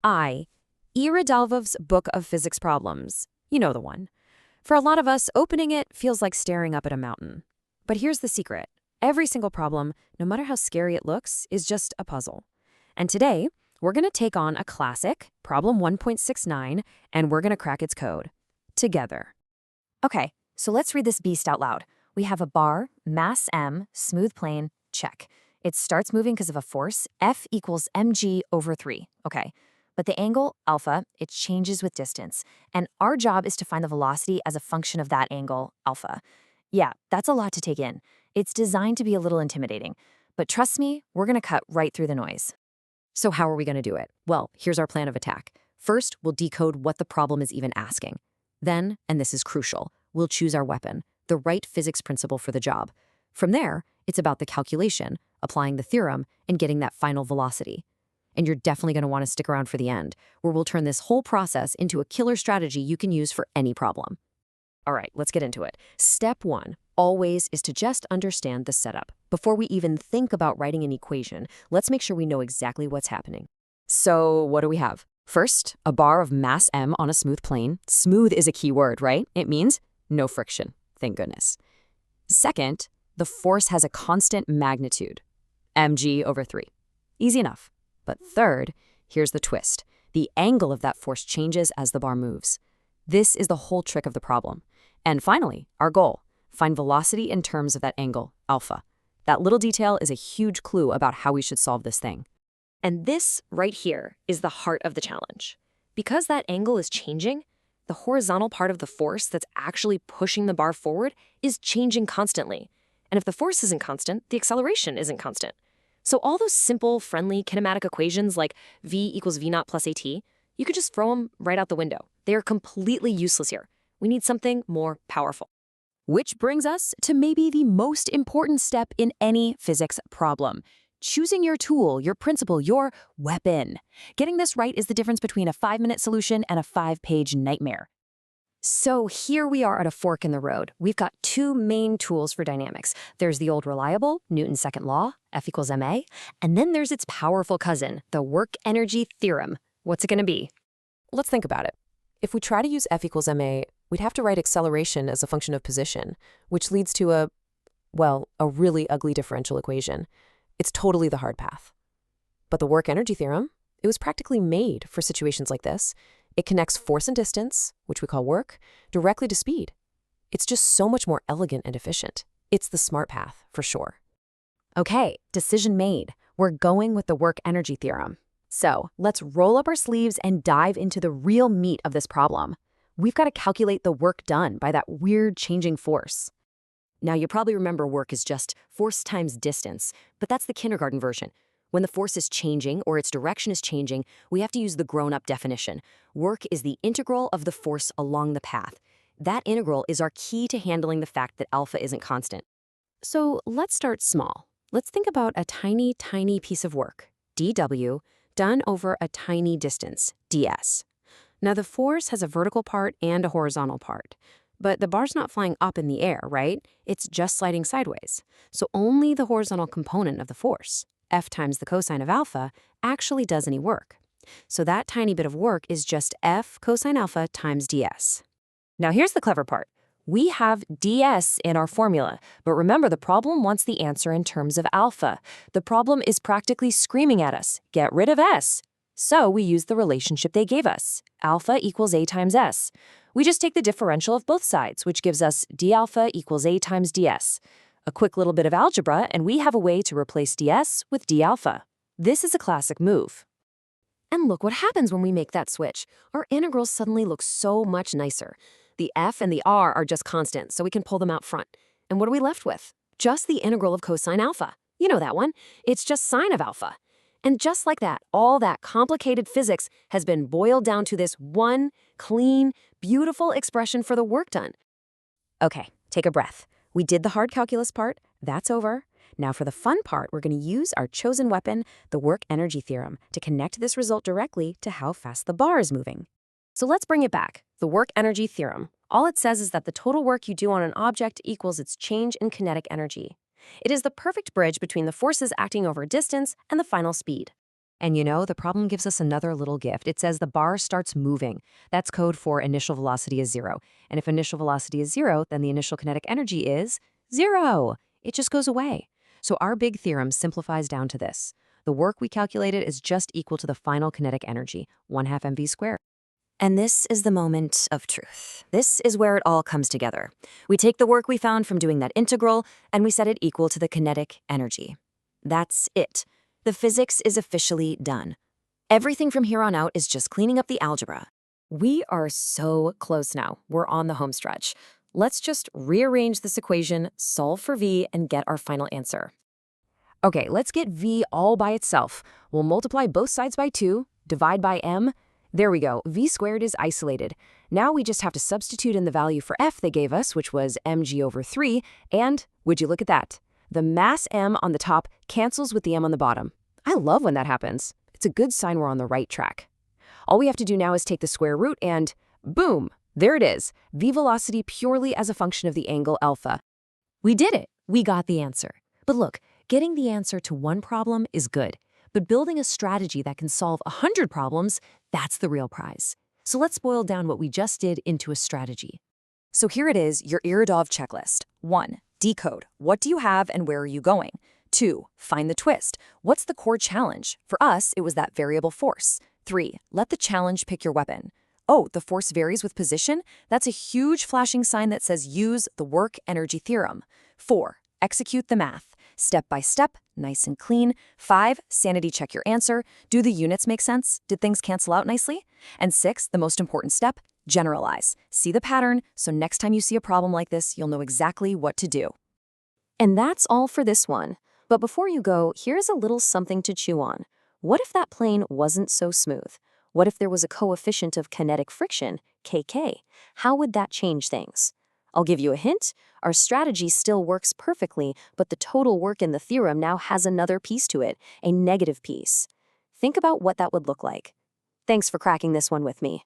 I. Irodov's Book of Physics Problems. You know the one. For a lot of us, opening it feels like staring up at a mountain. But here's the secret. Every single problem, no matter how scary it looks, is just a puzzle. And today, we're going to take on a classic, problem 1.69, and we're going to crack its code. Together. Okay, so let's read this beast out loud. We have a bar, mass m, smooth plane, check. It starts moving because of a force, F equals mg over 3. Okay. But the angle, alpha, it changes with distance. And our job is to find the velocity as a function of that angle, alpha. Yeah, that's a lot to take in. It's designed to be a little intimidating. But trust me, we're going to cut right through the noise. So how are we going to do it? Well, here's our plan of attack. First, we'll decode what the problem is even asking. Then, and this is crucial, we'll choose our weapon, the right physics principle for the job. From there, it's about the calculation, applying the theorem, and getting that final velocity. And you're definitely going to want to stick around for the end, where we'll turn this whole process into a killer strategy you can use for any problem. All right, let's get into it. Step 1, always, is to just understand the setup. Before we even think about writing an equation, let's make sure we know exactly what's happening. So what do we have? First, a bar of mass m on a smooth plane. Smooth is a key word, right? It means no friction, thank goodness. Second, the force has a constant magnitude, mg over 3. Easy enough. But third, here's the twist. The angle of that force changes as the bar moves. This is the whole trick of the problem. And finally, our goal, find velocity in terms of that angle, alpha. That little detail is a huge clue about how we should solve this thing. And this right here is the heart of the challenge. Because that angle is changing, the horizontal part of the force that's actually pushing the bar forward is changing constantly. And if the force isn't constant, the acceleration isn't constant. So all those simple, friendly kinematic equations like v equals v naught plus at, you could just throw them right out the window. They are completely useless here. We need something more powerful. Which brings us to maybe the most important step in any physics problem. Choosing your tool, your principle, your weapon. Getting this right is the difference between a 5-minute solution and a 5-page nightmare. So here we are at a fork in the road. We've got two main tools for dynamics. There's the old reliable, Newton's second law, F equals ma, and then there's its powerful cousin, the work-energy theorem. What's it going to be? Let's think about it. If we try to use F equals ma, we'd have to write acceleration as a function of position, which leads to a really ugly differential equation. It's totally the hard path. But the work-energy theorem, it was practically made for situations like this. It connects force and distance, which we call work, directly to speed. It's just so much more elegant and efficient. It's the smart path, for sure. Okay, decision made. We're going with the work-energy theorem. So let's roll up our sleeves and dive into the real meat of this problem. We've got to calculate the work done by that weird changing force. Now, you probably remember work is just force times distance, but that's the kindergarten version. When the force is changing or its direction is changing, we have to use the grown-up definition. Work is the integral of the force along the path. That integral is our key to handling the fact that alpha isn't constant. So let's start small. Let's think about a tiny, tiny piece of work, dw, done over a tiny distance, ds. Now, the force has a vertical part and a horizontal part. But the bar's not flying up in the air, right? It's just sliding sideways. So only the horizontal component of the force, F times the cosine of alpha, actually does any work. So that tiny bit of work is just F cosine alpha times ds. Now here's the clever part. We have ds in our formula, but remember the problem wants the answer in terms of alpha. The problem is practically screaming at us, get rid of s. So we use the relationship they gave us, alpha equals a times s. We just take the differential of both sides, which gives us d alpha equals a times ds. A quick little bit of algebra, and we have a way to replace ds with d alpha. This is a classic move. And look what happens when we make that switch. Our integrals suddenly look so much nicer. The f and the r are just constant, so we can pull them out front. And what are we left with? Just the integral of cosine alpha. You know that one. It's just sine of alpha. And just like that, all that complicated physics has been boiled down to this one, clean, beautiful expression for the work done. Okay, take a breath. We did the hard calculus part. That's over. Now for the fun part, we're going to use our chosen weapon, the work-energy theorem, to connect this result directly to how fast the bar is moving. So let's bring it back. The work-energy theorem. All it says is that the total work you do on an object equals its change in kinetic energy. It is the perfect bridge between the forces acting over a distance and the final speed. And you know, the problem gives us another little gift. It says the bar starts moving. That's code for initial velocity is 0. And if initial velocity is 0, then the initial kinetic energy is 0. It just goes away. So our big theorem simplifies down to this. The work we calculated is just equal to the final kinetic energy, 1/2 mv squared. And this is the moment of truth. This is where it all comes together. We take the work we found from doing that integral, and we set it equal to the kinetic energy. That's it. The physics is officially done. Everything from here on out is just cleaning up the algebra. We are so close now. We're on the home stretch. Let's just rearrange this equation, solve for v, and get our final answer. Okay, let's get v all by itself. We'll multiply both sides by 2, divide by m. There we go, v squared is isolated. Now we just have to substitute in the value for f they gave us, which was mg/3, and, would you look at that? The mass m on the top cancels with the m on the bottom. I love when that happens. It's a good sign we're on the right track. All we have to do now is take the square root and, boom, there it is, v velocity purely as a function of the angle alpha. We did it. We got the answer. But look, getting the answer to one problem is good. But building a strategy that can solve 100 problems, that's the real prize. So let's boil down what we just did into a strategy. So here it is, your Irodov checklist. 1. Decode. What do you have and where are you going? 2. Find the twist. What's the core challenge? For us, it was that variable force. 3. Let the challenge pick your weapon. Oh, the force varies with position? That's a huge flashing sign that says use the work-energy theorem. 4. Execute the math. Step by step, nice and clean. 5. Sanity check your answer. Do the units make sense? Did things cancel out nicely? And 6, the most important step, generalize. See the pattern, so next time you see a problem like this, you'll know exactly what to do. And that's all for this one. But before you go, here's a little something to chew on. What if that plane wasn't so smooth? What if there was a coefficient of kinetic friction, kk? How would that change things? I'll give you a hint. Our strategy still works perfectly, but the total work in the theorem now has another piece to it, a negative piece. Think about what that would look like. Thanks for cracking this one with me.